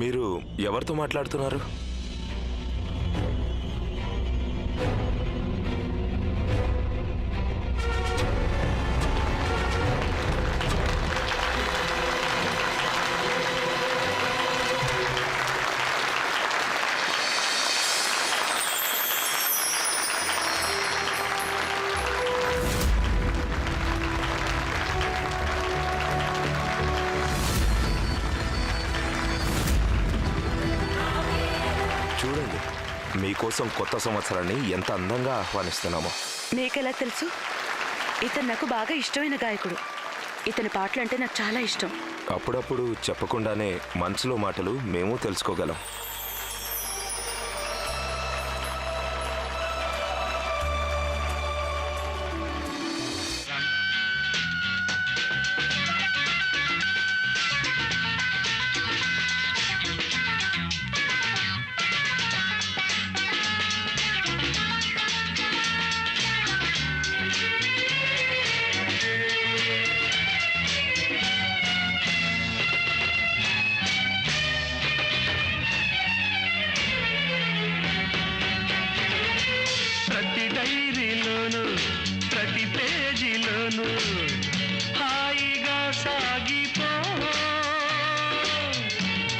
మీరు ఎవరితో మాట్లాడుతున్నారు? చూడండి, మీకోసం కొత్త సంవత్సరాన్ని ఎంత అందంగా ఆహ్వానిస్తున్నామో. నీకెలా తెలుసు? ఇతను నాకు బాగా ఇష్టమైన గాయకుడు. ఇతని పాటలు అంటే నాకు చాలా ఇష్టం. అప్పుడప్పుడు చెప్పకుండానే మనసులో మాటలు మేము తెలుసుకోగలం. ప్రతి డైరీలోను ప్రతి పేజీలోను హాయిగా సాగిపో,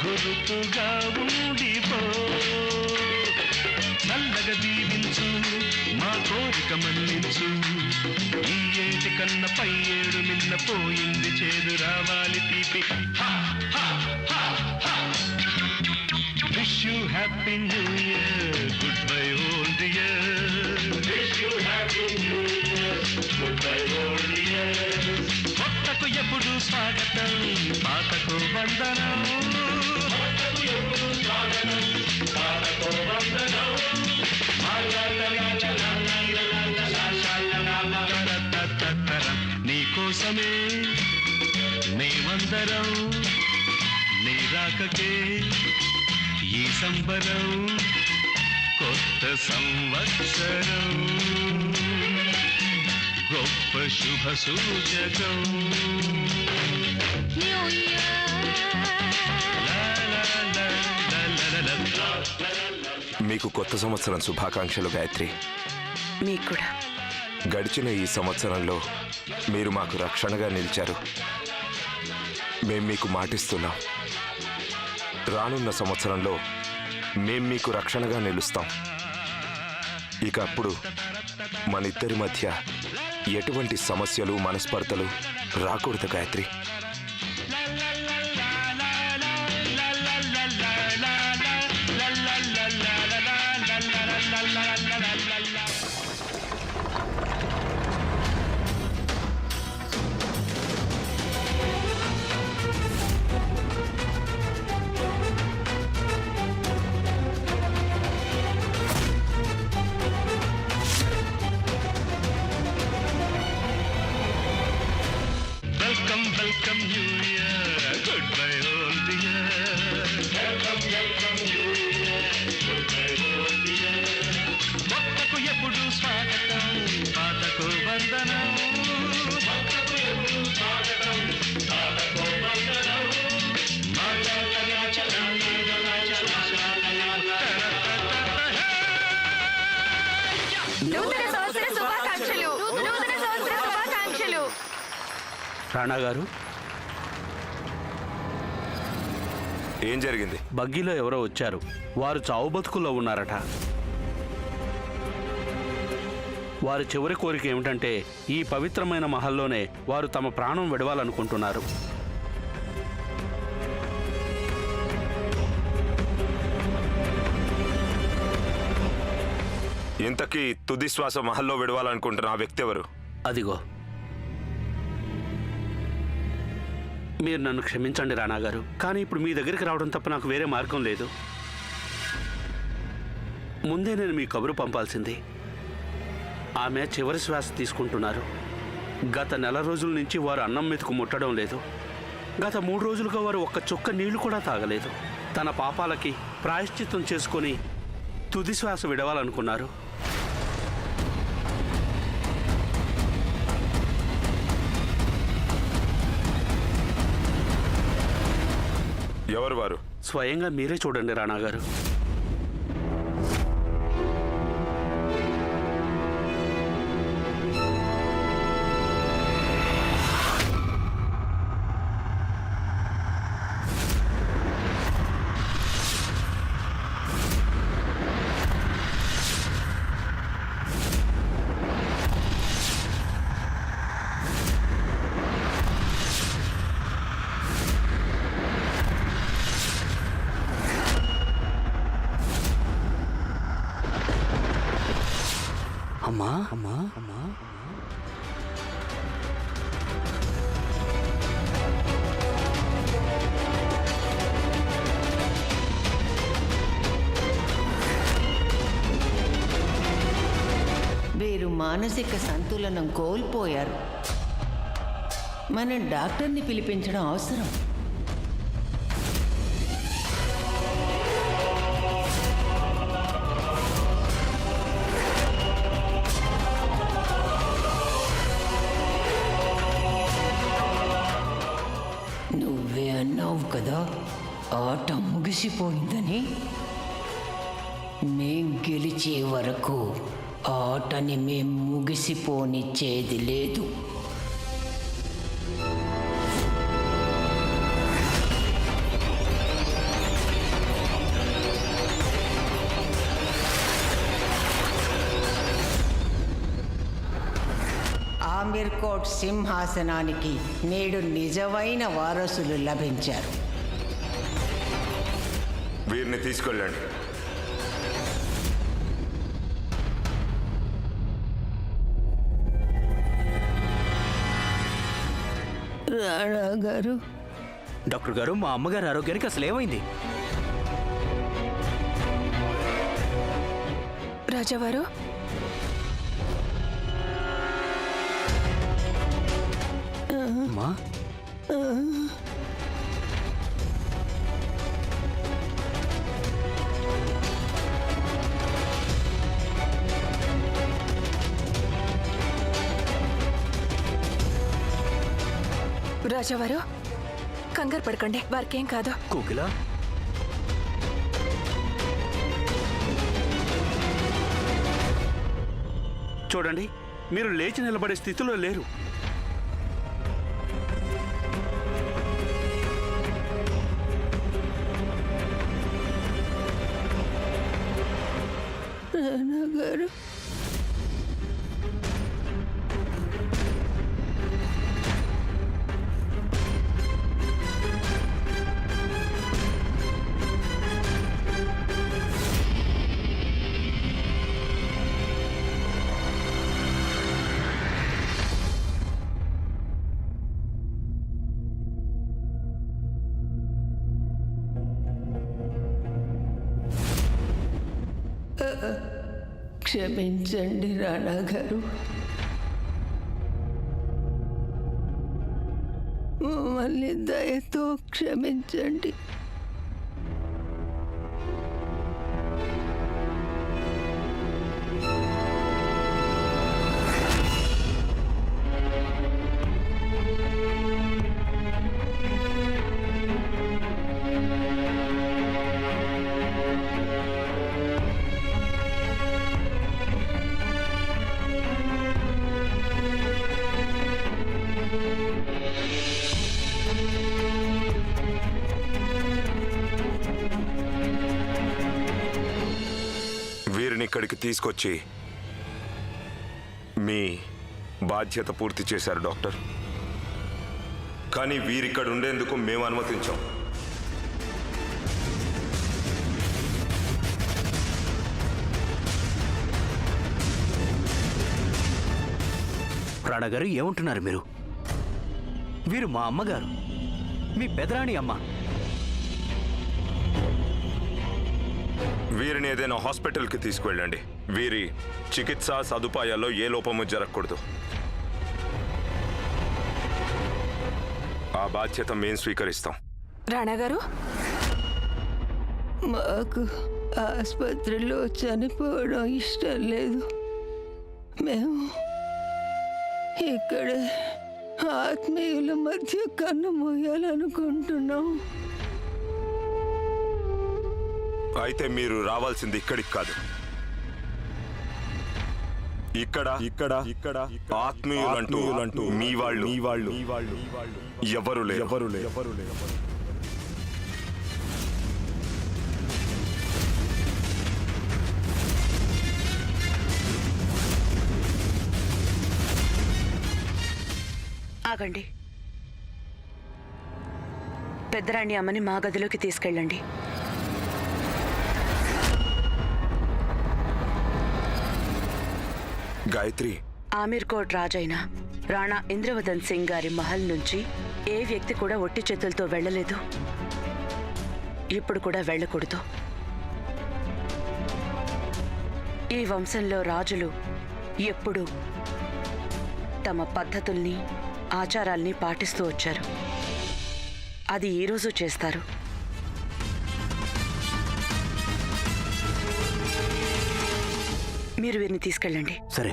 గురుతుగా ఉండిపో. చల్లగా దీవించు, మా కోరిక మన్నించు. ఈ ఏటి కన్న పై ఏడు నిన్న పోయింది, చేదు రావాలి తీపి. Wish you happy new year, goodbye old year. Wish you happy new year, goodbye old year. కొత్తకు ఎప్పుడు స్వాగతం, పాతకు వందనం. కొత్తకు ఎప్పుడు స్వాగతం, పాతకు వందనం. నీకోసమే మేమందరం, నీ రాకకే ఈ సంబరం, కొత్త సంవత్సరం, గొప్ప శుభ సూచకం. మీకు కొత్త సంవత్సరం శుభాకాంక్షలు గాయత్రి. మీకు కూడా. గడిచిన ఈ సంవత్సరంలో మీరు మాకు రక్షణగా నిలిచారు. మేం మీకు మాటిస్తున్నాం, రానున్న సంవత్సరంలో మేం మీకు రక్షణగా నిలుస్తాం. ఇక అప్పుడు మన ఇద్దరి మధ్య ఎటువంటి సమస్యలు మనస్పర్ధలు రాకూడదు Gayatri. Welcome New Year, goodbye old year. Welcome New Year, goodbye old year. కొత్తకు ఎప్పుడు స్వాగతం, పాతకు వందనం. కొత్తకు ఎప్పుడు స్వాగతం, పాతకు వందనం. నూతన సంవత్సర శుభాకాంక్షలు. నూతన సంవత్సర శుభాకాంక్షలు. రాణా గారు, ఏం జరిగింది? బగ్గీలో ఎవరో వచ్చారు. వారు చావు బతుకుల్లో ఉన్నారట. వారి చివరి కోరిక ఏమిటంటే ఈ పవిత్రమైన మహల్లోనే వారు తమ ప్రాణం విడవాలనుకుంటున్నారు. ఇంతకీ తుది శ్వాస మహల్లో విడవాలనుకుంటున్న ఆ వ్యక్తి ఎవరు? అదిగో. మీరు నన్ను క్షమించండి రాణా గారు, కానీ ఇప్పుడు మీ దగ్గరికి రావడం తప్ప నాకు వేరే మార్గం లేదు. ముందే నేను మీ కబురు పంపాల్సింది. ఆమె చివరి శ్వాస తీసుకుంటున్నారు. గత నెల రోజుల నుంచి వారు అన్నం మీదకు ముట్టడం లేదు. గత 3 రోజులుగా వారు ఒక్క చుక్క నీళ్లు కూడా తాగలేదు. తన పాపాలకి ప్రాయశ్చిత్తం చేసుకొని తుది శ్వాస విడవాలనుకున్నారు. ఎవరు వారు? స్వయంగా మీరే చూడండి రాణా గారు. అమ్మా అమ్మా అమ్మా వీరు మానసిక సంతులనం కోల్పోయారు. మనం డాక్టర్ని పిలిపించడం అవసరం. నువ్వే అన్నావు కదా ఆట ముగిసిపోయిందని. మేం గెలిచే వరకు ఆటని మేం ముగిసిపోనిచ్చేది లేదు. ఆమిర్ కోట్ సింహాసనానికి నేడు నిజమైన వారసులు లభించారు. వీరిని తీసుకెళ్ళండి. రాణా గారు, డాక్టర్ గారు, మా అమ్మగారి ఆరోగ్యానికి అసలు ఏమైంది? రాజావారు, అమ్మా రాజావారు, కంగారు పడకండి, వారికేం కాదు. కోకిల, చూడండి, మీరు లేచి నిలబడే స్థితిలో లేరు. రాణా గారు, క్షమించండి రాణా గారు. మమ్మల్ని దయతో క్షమించండి. వీరిని ఇక్కడికి తీసుకొచ్చి మీ బాధ్యత పూర్తి చేశారు డాక్టర్. కానీ వీరిక్కడ ఉండేందుకు మేము అనుమతించాం. రాణా గారు, ఏమంటున్నారు మీరు? వీరు మా అమ్మగారు, మీ పెదరాణి అమ్మ. వీరిని ఏదైనా హాస్పిటల్కి తీసుకువెళ్ళండి. వీరి చికిత్సా సదుపాయాల్లో ఏ లోపము జరగకూడదు. ఆ బాధ్యత మేము స్వీకరిస్తాం. రాణా గారు, మాకు ఆసుపత్రిలో చనిపోవడం ఇష్టం లేదు. మేము ఇక్కడ ఆత్మీయుల మధ్య కన్ను మూయాలనుకుంటున్నాం. అయితే మీరు రావాల్సింది ఇక్కడికి కాదు. ఇక్కడ ఇక్కడ ఇక్కడ ఆత్మీయులంటూ మీ వాళ్ళు ఎవరు లేరు. ఆగండి. పెద్దరాణి అమ్మని మా గదిలోకి తీసుకెళ్ళండి. గాయత్రి, ఆమీర్ కోట్ రాజైన రాణా ఇంద్రవదన్ సింగ్ గారి మహల్ నుంచి ఏ వ్యక్తి కూడా ఒట్టి చేతులతో వెళ్ళలేదు. ఇప్పుడు కూడా వెళ్ళకూడదు. ఈ వంశంలో రాజులు ఎప్పుడూ తమ పద్ధతుల్ని, ఆచారాల్ని పాటిస్తూ వచ్చారు. అది ఈరోజు చేస్తారు. మీరు వీరిని తీసుకెళ్ళండి. సరే,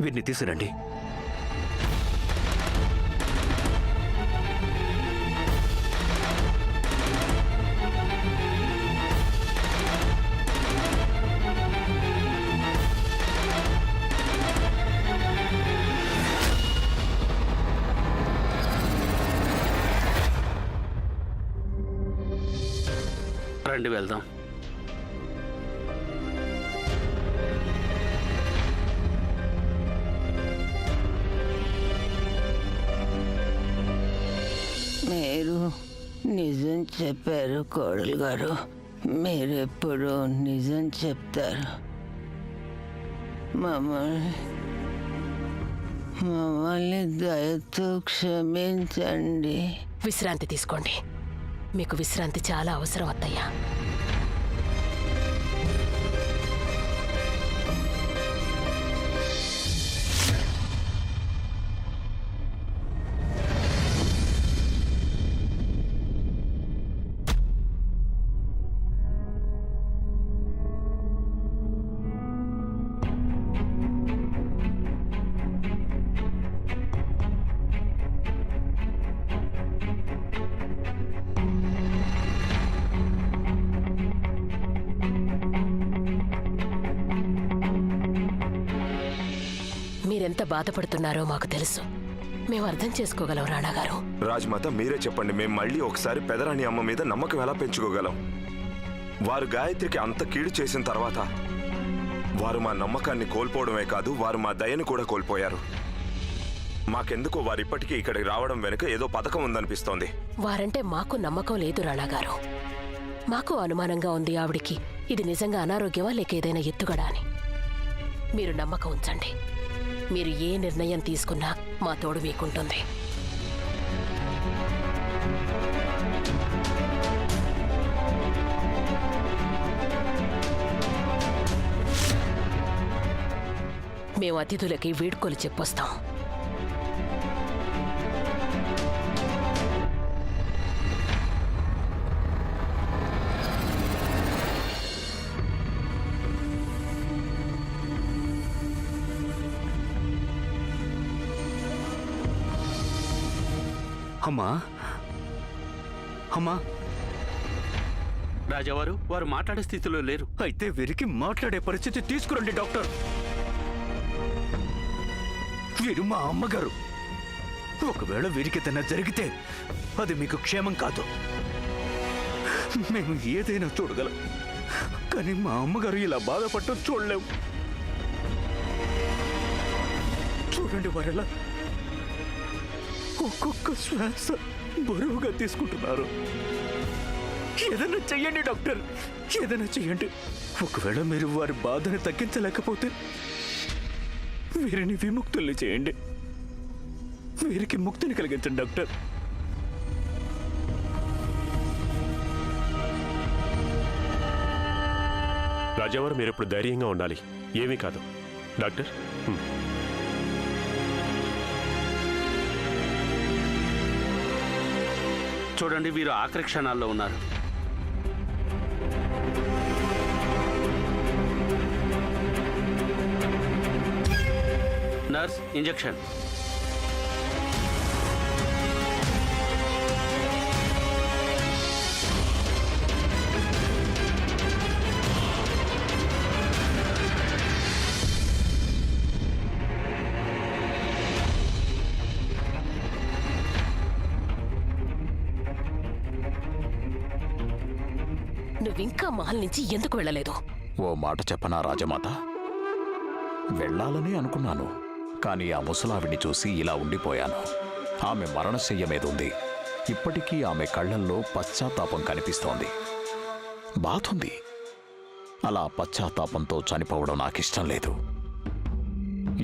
వీరిని తీసుకురండి. రండి వెళ్దాం. మీరు నిజం చెప్పారు కోడలు గారు. మీరెప్పుడు నిజం చెప్తారు. మమ్మల్ని దయతో క్షమించండి. విశ్రాంతి తీసుకోండి. మీకు విశ్రాంతి చాలా అవసరం అత్తయ్యా. మీరెంత బాధపడుతున్నారో మాకు తెలుసు. మేము అర్థం చేసుకోగలం రాణాగారు. రాజ్మాత, మీరే చెప్పండి. మేము మళ్ళీ ఒకసారి పెదరాణి అమ్మ మీద నమ్మకం ఎలా పెంచుకోగలం? వారు గాయత్రికి అంత కీడు చేసిన తర్వాత వారు మా నమ్మకాన్ని కోల్పోవడమే కాదు, వారు మా దయను కూడా కోల్పోయారు. మాకెందుకో వారు ఇప్పటికీ ఇక్కడికి రావడం వెనుక ఏదో పథకం ఉందనిపిస్తోంది. వారంటే మాకు నమ్మకం లేదు రాణాగారు. మాకు అనుమానంగా ఉంది ఆవిడికి ఇది నిజంగా అనారోగ్యమా లేక ఏదైనా ఎత్తుగడా అని. మీరు నమ్మకం ఉంచండి. మీరు ఏ నిర్ణయం తీసుకున్నా మా తోడు మీకుంటుంది. మేము అతిథులకి వీడ్కోలు చెప్పొస్తాం. అమ్మా, అమ్మా, రాజావారు వారు మాట్లాడే స్థితిలో లేరు. అయితే వీరికి మాట్లాడే పరిస్థితి తీసుకురండి డాక్టర్. వీరు మా అమ్మగారు. ఒకవేళ వీరికి ఏదైనా జరిగితే అది మీకు క్షేమం కాదు. మేము ఏదైనా చూడగలం, కానీ మా అమ్మగారు ఇలా బాధపడటం చూడలేము. చూడండి వారెలా ఒక్కొక్క శ్వాస బరువుగా తీసుకుంటున్నారు. ఏదైనా చెయ్యండి డాక్టర్, ఏదైనా చెయ్యండి. ఒకవేళ మీరు వారి బాధని తగ్గించలేకపోతే వీరిని విముక్తుల్ని చేయండి. వీరికి ముక్తిని కలిగించండి డాక్టర్. రాజావారు, మీరు ఇప్పుడు ధైర్యంగా ఉండాలి. ఏమీ కాదు డాక్టర్. చూడండి, వీరు ఆఖరి క్షణాల్లో ఉన్నారు. Nurse, injection. నువ్వింకా మహల్ నుంచి ఎందుకు వెళ్ళలేదు? ఓ మాట చెప్పనా రాజమాత, వెళ్ళాలని అనుకున్నాను, కానీ ఆ ముసలావిడిని చూసి ఇలా ఉండిపోయాను. ఆమె మరణశయ్య మీద ఉంది. ఇప్పటికీ ఆమె కళ్ళల్లో పశ్చాత్తాపం కనిపిస్తోంది. బాధుంది. అలా పశ్చాత్తాపంతో చనిపోవడం నాకిష్టం లేదు.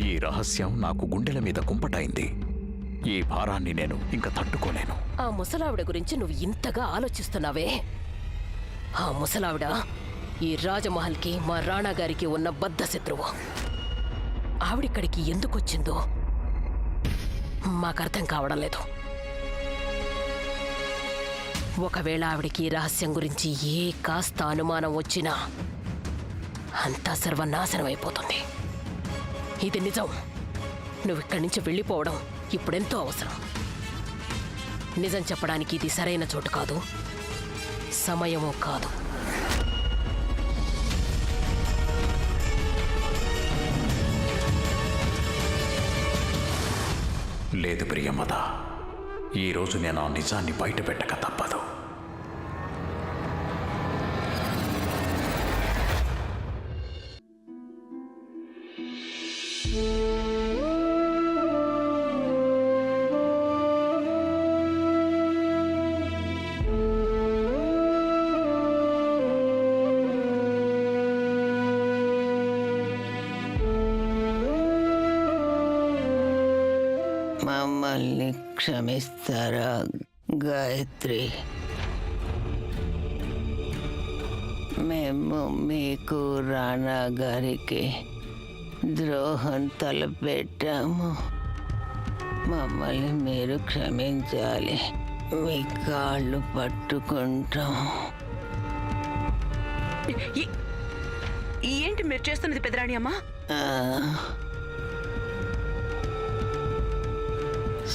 ఈ రహస్యం నాకు గుండెల మీద కుంపటైంది. ఈ భారాన్ని నేను ఇంకా తట్టుకోలేను. ఆ ముసలావిడ గురించి నువ్వు ఇంతగా ఆలోచిస్తున్నావే, ఆ ముసలావిడ ఈ రాజమహల్కి, మా రాణా గారికి ఉన్న బద్ధ శత్రువు. ఆవిడిక్కడికి ఎందుకొచ్చిందో మాకర్థం కావడం లేదు. ఒకవేళ ఆవిడికి ఈ రహస్యం గురించి ఏ కాస్త అనుమానం వచ్చినా అంతా సర్వనాశనం అయిపోతుంది. ఇది నిజం. నువ్విక్కడి నుంచి వెళ్ళిపోవడం ఇప్పుడెంతో అవసరం. నిజం చెప్పడానికి ఇది సరైన చోటు కాదు, సమయమూ కాదు. లేదు ప్రియమద, ఈరోజు నేను ఆ నిజాన్ని బయట పెట్టక తప్పదు. మమ్మల్ని క్షమిస్తారా గాయత్రి? మేము మీకు రాణా గారికి ద్రోహం తలపెట్టాము. మమ్మల్ని మీరు క్షమించాలి. మీ కాళ్ళు పట్టుకుంటాం. ఏంటి మీరు చేస్తున్నది పెదరాణి అమ్మా?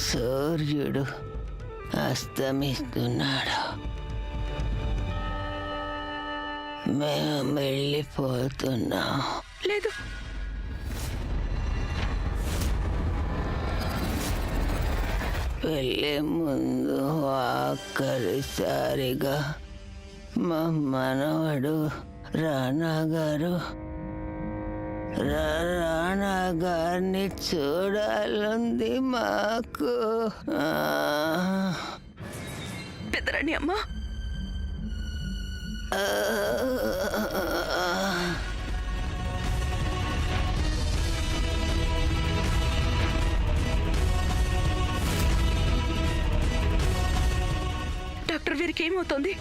సూర్యుడు అస్తమిస్తున్నాడు. మేము వెళ్ళిపోతున్నాం. లేదు, వెళ్ళే ముందు ఆఖరిసారిగా మా మనవడు రాణా గారిని చూడాలంది మాకు. పెదరాణి అమ్మా, డాక్టర్ వీరికి ఏమవుతుంది?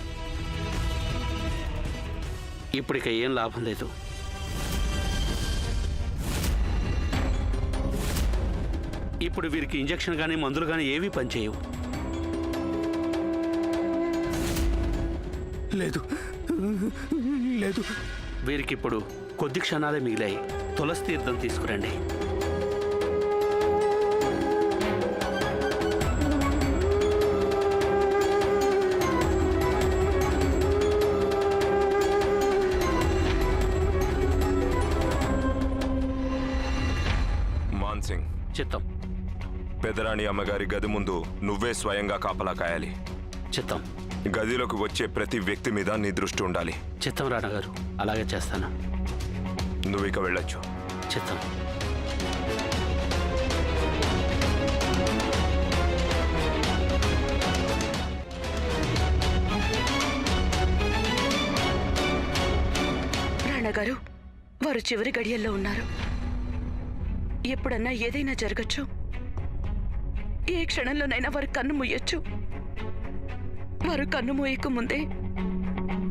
ఇప్పటిక ఏం లాభం లేదు. ఇప్పుడు వీరికి ఇంజెక్షన్ కానీ మందులు కానీ ఏవీ పనిచేయవు. లేదు లేదు, వీరికిప్పుడు కొద్ది క్షణాలే మిగిలాయి. తులసి తీర్థం తీసుకురండి. మాన్సింగ్, చిత్తం. పెదరాణి అమ్మగారి గది ముందు నువ్వే స్వయంగా కాపలా కాయాలి. చిత్తం. గదిలోకి వచ్చే ప్రతి వ్యక్తి మీద నీ దృష్టి ఉండాలి. చిత్తం రాణా గారు, అలాగే చేస్తాను. నువ్వు ఇక వెళ్ళొచ్చు. చిత్తం. రాణా గారు, వారు చివరి గడియల్లో ఉన్నారు. ఎప్పుడన్నా ఏదైనా జరగచ్చు. ఏ క్షణంలోనైనా వారు కన్ను మూయొచ్చు. వారు కన్ను మూయక ముందే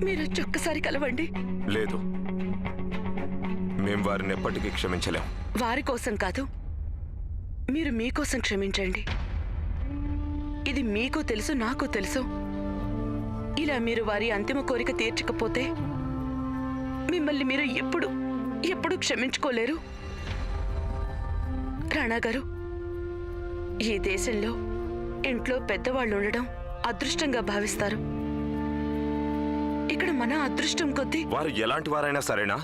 మీరు ఒక్కసారి కలవండి. లేదు, మేం వారిని ఎప్పటికీ క్షమించలేం. వారి కోసం కాదు, మీరు మీకోసం క్షమించండి. ఇది మీకు తెలుసు, నాకు తెలుసు. ఇలా మీరు వారి అంతిమ కోరిక తీర్చకపోతే మిమ్మల్ని మీరు ఎప్పుడు క్షమించుకోలేరు. రాణా గారు, ఈ దేశంలో ఇంట్లో పెద్దవాళ్ళు ఉండడం అదృష్టంగా భావిస్తారు. ఇక్కడ మన అదృష్టం కొద్దీ వారు ఎలాంటి వారైనా సరేనా?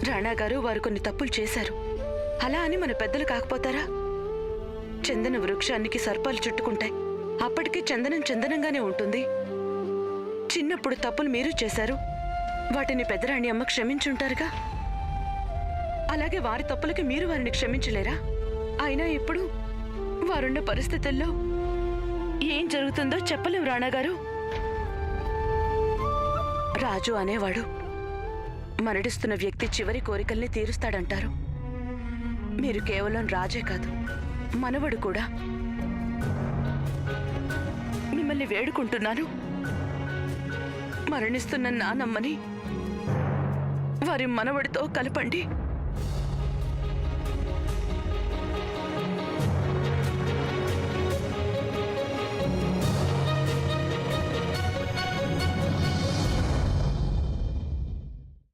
రాణా గారు, వారు కొన్ని తప్పులు చేశారు. అలా అని మన పెద్దలు కాకపోతారా? చందన వృక్షానికి సర్పాలు చుట్టుకుంటాయి. అప్పటికీ చందనంగానే ఉంటుంది. చిన్నప్పుడు తప్పులు మీరు చేశారు, వాటిని పెద్దరాణి అమ్మ క్షమించుంటారుగా. అలాగే వారి తప్పులకి మీరు వారిని క్షమించలేరా? అయినా ఇప్పుడు వారున్న పరిస్థితుల్లో ఏం జరుగుతుందో చెప్పలేం రాణాగారు. రాజు అనేవాడు మరణిస్తున్న వ్యక్తి చివరి కోరికల్ని తీరుస్తాడంటారు. మీరు కేవలం రాజే కాదు, మనవడు కూడా. మిమ్మల్ని వేడుకుంటున్నాను, మరణిస్తున్న నానమ్మని వారి మనవడితో కలపండి.